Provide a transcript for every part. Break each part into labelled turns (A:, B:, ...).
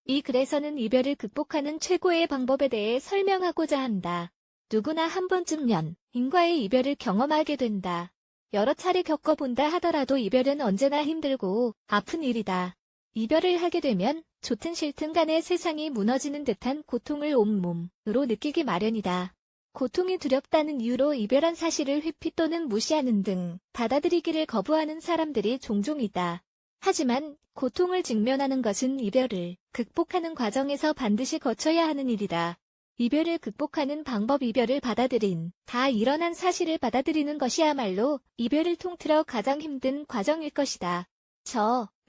A: 이 글에서는 이별을 극복하는 최고의 방법에 대해 설명하고자 한다. 누구나 한 번쯤 연인과의 이별을 경험하게 된다. 여러 차례 겪어본다 하더라도 이별은 언제나 힘들고 아픈 일이다. 이별을 하게 되면 좋든 싫든 간에 세상이 무너지는 듯한 고통을 온몸으로 느끼기 마련이다. 고통이 두렵다는 이유로 이별한 사실을 회피 또는 무시하는 등 받아들이기를 거부하는 사람들이 종종 있다. 하지만 고통을 직면하는 것은 이별을 극복하는 과정에서 반드시 거쳐야 하는 일이다. 이별을 극복하는 방법 이별을 받아들인 다 일어난 사실을 받아들이는 것이야말로 이별을 통틀어 가장 힘든 과정일 것이다.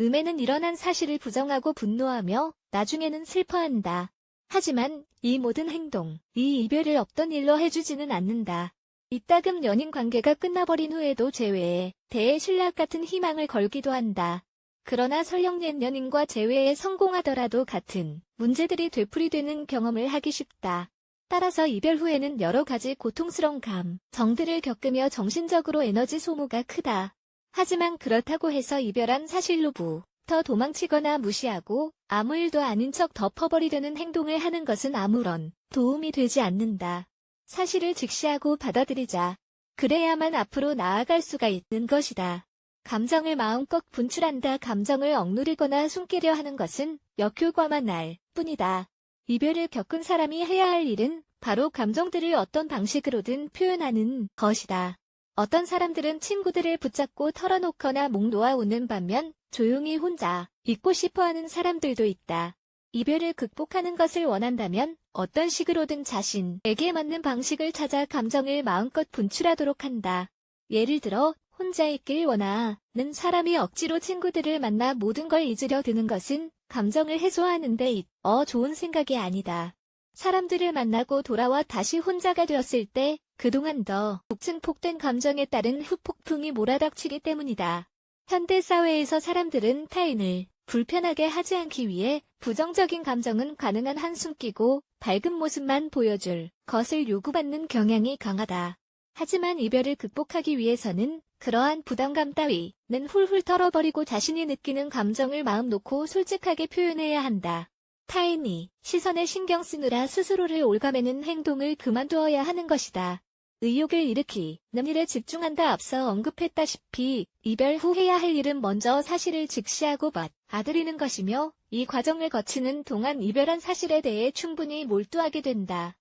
A: 음에는 일어난 사실을 부정하고 분노하며 나중에는 슬퍼한다. 하지만 이 모든 행동, 이 이별을 없던 일로 해주지는 않는다. 이따금 연인 관계가 끝나버린 후에도 재회에 대해 신락 같은 희망을 걸기도 한다. 그러나 설령 옛 연인과 재회에 성공하더라도 같은 문제들이 되풀이되는 경험을 하기 쉽다. 따라서 이별 후에는 여러 가지 고통스러운 감정들을 겪으며 정신적으로 에너지 소모가 크다. 하지만 그렇다고 해서 이별한 사실로부터 도망치거나 무시하고 아무 일도 아닌 척 덮어버리려는 행동을 하는 것은 아무런 도움이 되지 않는다. 사실을 직시하고 받아들이자. 그래야만 앞으로 나아갈 수가 있는 것이다. 감정을 마음껏 분출한다. 감정을 억누르거나 숨기려 하는 것은 역효과만 날 뿐이다. 이별을 겪은 사람이 해야 할 일은 바로 감정들을 어떤 방식으로든 표현하는 것이다. 어떤 사람들은 친구들을 붙잡고 털어놓거나 목 놓아 우는 반면 조용히 혼자 있고 싶어하는 사람들도 있다. 이별을 극복하는 것을 원한다면 어떤 식으로든 자신에게 맞는 방식을 찾아 감정을 마음껏 분출하도록 한다. 예를 들어 혼자 있길 원하는 사람이 억지로 친구들을 만나 모든 걸 잊으려 드는 것은 감정을 해소하는 데 좋은 생각이 아니다. 사람들을 만나고 돌아와 다시 혼자가 되었을 때 그동안 더 증폭된 감정에 따른 후폭풍이 몰아닥치기 때문이다. 현대사회에서 사람들은 타인을 불편하게 하지 않기 위해 부정적인 감정은 가능한 한 숨기고 밝은 모습만 보여줄 것을 요구받는 경향이 강하다. 하지만 이별을 극복하기 위해서는 그러한 부담감 따위는 훌훌 털어버리고 자신이 느끼는 감정을 마음 놓고 솔직하게 표현해야 한다. 타인이 시선에 신경 쓰느라 스스로를 올가매는 행동을 그만두어야 하는 것이다. 의욕을 일으키는 일에 집중한다. 앞서 언급했다시피 이별 후 해야 할 일은 먼저 사실을 직시하고 받아들이는 것이며 이 과정을 거치는 동안 이별한 사실에 대해 충분히 몰두하게 된다.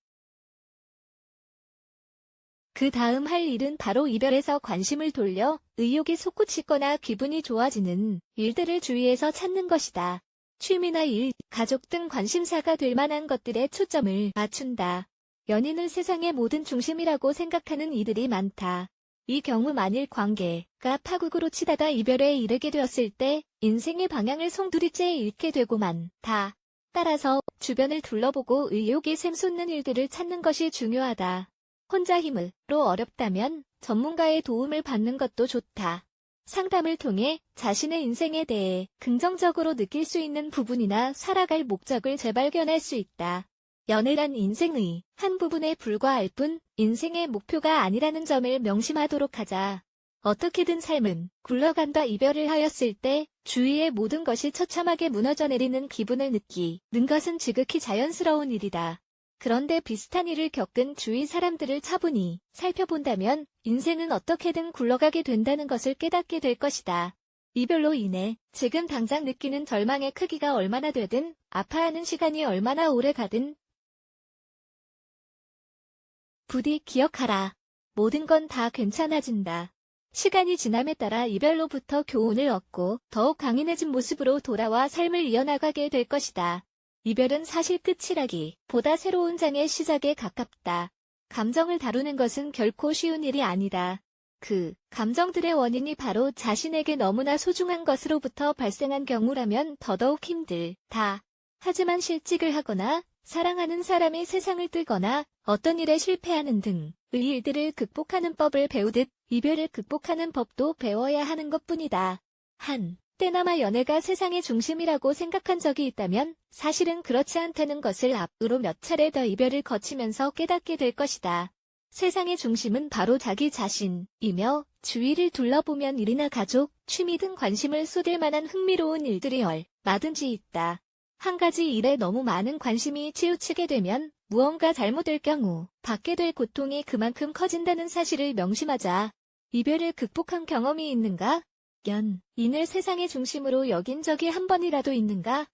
A: 그 다음 할 일은 바로 이별에서 관심을 돌려 의욕이 솟구치거나 기분이 좋아지는 일들을 주위에서 찾는 것이다. 취미나 일, 가족 등 관심사가 될 만한 것들에 초점을 맞춘다. 연인을 세상의 모든 중심이라고 생각하는 이들이 많다. 이 경우 만일 관계가 파국으로 치닫아 이별에 이르게 되었을 때 인생의 방향을 송두리째 잃게 되고 만다. 따라서 주변을 둘러보고 의욕이 샘솟는 일들을 찾는 것이 중요하다. 혼자 힘으로 어렵다면 전문가의 도움을 받는 것도 좋다. 상담을 통해 자신의 인생에 대해 긍정적으로 느낄 수 있는 부분이나 살아갈 목적을 재발견할 수 있다. 연애란 인생의 한 부분에 불과할 뿐 인생의 목표가 아니라는 점을 명심하도록 하자. 어떻게든 삶은 굴러간다. 이별을 하였을 때 주위의 모든 것이 처참하게 무너져 내리는 기분을 느끼는 것은 지극히 자연스러운 일이다. 그런데 비슷한 일을 겪은 주위 사람들을 차분히 살펴본다면 인생은 어떻게든 굴러가게 된다는 것을 깨닫게 될 것이다. 이별로 인해 지금 당장 느끼는 절망의 크기가 얼마나 되든 아파하는 시간이 얼마나 오래 가든 부디 기억하라. 모든 건 다 괜찮아진다. 시간이 지남에 따라 이별로부터 교훈을 얻고 더욱 강인해진 모습으로 돌아와 삶을 이어나가게 될 것이다. 이별은 사실 끝이라기보다 새로운 장의 시작에 가깝다. 감정을 다루는 것은 결코 쉬운 일이 아니다. 그 감정들의 원인이 바로 자신에게 너무나 소중한 것으로부터 발생한 경우라면 더더욱 힘들다. 하지만 실직을 하거나 사랑하는 사람이 세상을 뜨거나 어떤 일에 실패하는 등의 일들을 극복하는 법을 배우듯 이별을 극복하는 법도 배워야 하는 것뿐이다. 때나마 연애가 세상의 중심이라고 생각한 적이 있다면 사실은 그렇지 않다는 것을 앞으로 몇 차례 더 이별을 거치면서 깨닫게 될 것이다. 세상의 중심은 바로 자기 자신이며 주위를 둘러보면 일이나 가족, 취미 등 관심을 쏟을 만한 흥미로운 일들이 얼마든지 있다. 한 가지 일에 너무 많은 관심이 치우치게 되면 무언가 잘못될 경우 받게 될 고통이 그만큼 커진다는 사실을 명심하자. 이별을 극복한 경험이 있는가? 연인을 세상의 중심으로 여긴 적이 한 번이라도 있는가?